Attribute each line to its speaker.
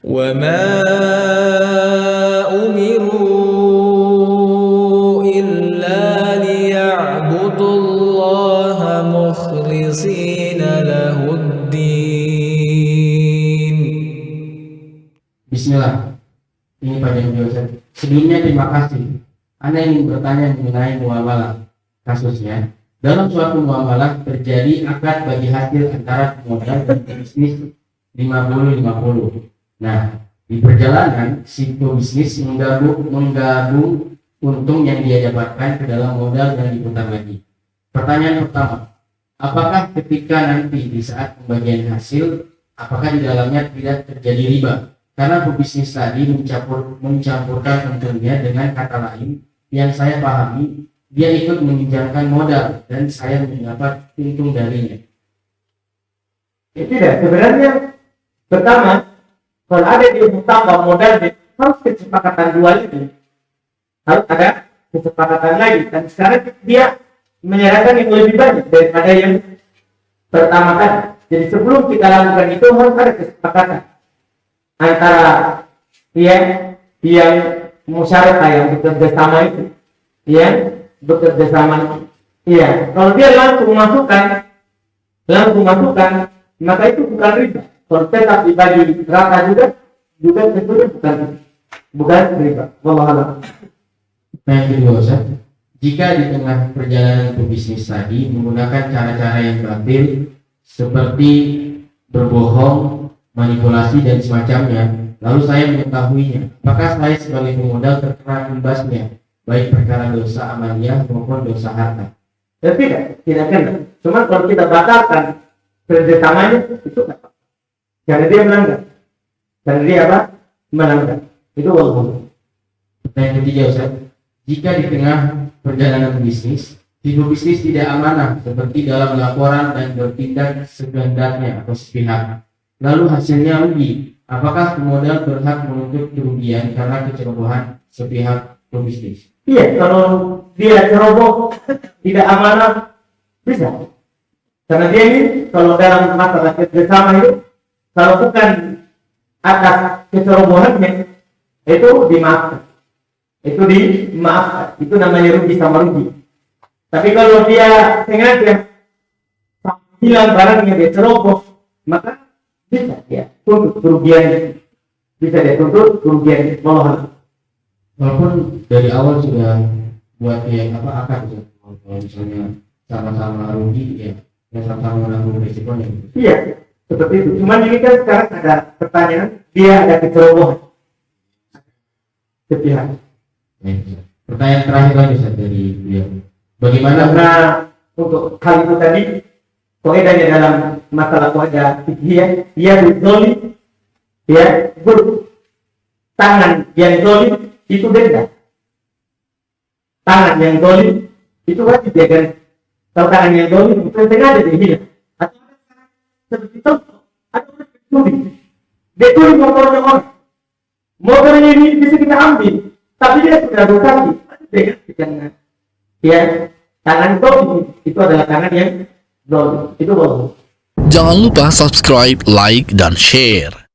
Speaker 1: وما أمروا إلا ليعبدوا الله مخلصين له الدين.
Speaker 2: Bismillah. Ini panjang juga. Sebelumnya terima kasih. Anda ingin bertanya mengenai muamalah. Kasusnya, dalam suatu muamalah terjadi akad bagi hasil antara modal dan bisnis 50-50. Nah, di perjalanan si pebisnis menggabung untung yang dia dapatkan ke dalam modal dan diputar lagi. Pertanyaan pertama, apakah ketika nanti di saat pembagian hasil, apakah di dalamnya tidak terjadi riba? Karena pebisnis tadi mencampurkan untungnya, dengan kata lain yang saya pahami, dia ikut meminjamkan modal dan saya mendapat untung darinya.
Speaker 3: Tidak, sebenarnya pertama, kalau ada di tambah modal, harus kesepakatan dua ini, harus ada kesepakatan lagi. Dan sekarang dia menyerahkan yang lebih banyak daripada yang pertama tadi. Jadi sebelum kita lakukan itu harus ada kesepakatan antara yang musyarakah yang bekerja sama itu, bekerja sama. Kalau dia langsung masukkan, maka itu bukan riba. Kalau tetap dibagi rata juga itu bukan riba. Wallahualam.
Speaker 2: Yang kedua, Ustaz, jika di tengah perjalanan pebisnis tadi menggunakan cara-cara yang batil seperti berbohong, manipulasi dan semacamnya, lalu saya mengetahuinya, apakah saya sebagai pemodal terkena imbasnya, baik perkara dosa amaliyah maupun dosa harta?
Speaker 3: Ya tidak kena. Cuma kalau kita batalkan kerjasamanya itu apa? Karena dia melanggar. Itu walaupun.
Speaker 2: Yang ketiga, Ustaz, jika di tengah perjalanan bisnis, si pebisnis tidak amanah seperti dalam laporan dan bertindak sekehendaknya atau sepihak, lalu hasilnya rugi, apakah pemodal berhak menuntut kerugian karena kecerobohan sepihak pebisnis?
Speaker 3: Iya, kalau dia ceroboh, tidak amanah, bisa. Karena dia ini, kalau dalam masalah kerjasama itu, kalau bukan atas kecerobohannya, itu dimaafkan. Itu namanya rugi sama rugi. Tapi kalau dia sengaja hilang barangnya, dia ceroboh, maka bisa dia tuntut kerugian.
Speaker 2: Walaupun dari awal sudah buat akad, kalau misalnya sama-sama rugi, ya sama-sama menanggung risikonya.
Speaker 3: Iya, seperti itu. Cuman ini kan sekarang ada pertanyaan, dia ada kecerobohan sepihak.
Speaker 2: Pertanyaan terakhir lagi, Ustaz, dari beliau. Bagaimana
Speaker 3: Karena untuk hal itu tadi, kaidahnya dalam masalah kaidah fikih, dia berzolim, tangan yang zolim itu denda. Tangan yang zolim itu wajib dia kan. Kalau tangan yang zolim bukan sengaja dia hilang. Atau seperti itu, atau curi. Dia curi motornya orang. Motornya ini bisa kita ambil, tapi dia sudah berkaki. Tangan zolim itu adalah tangan yang zolim. Itu bohong.
Speaker 4: Jangan lupa subscribe, like, dan share.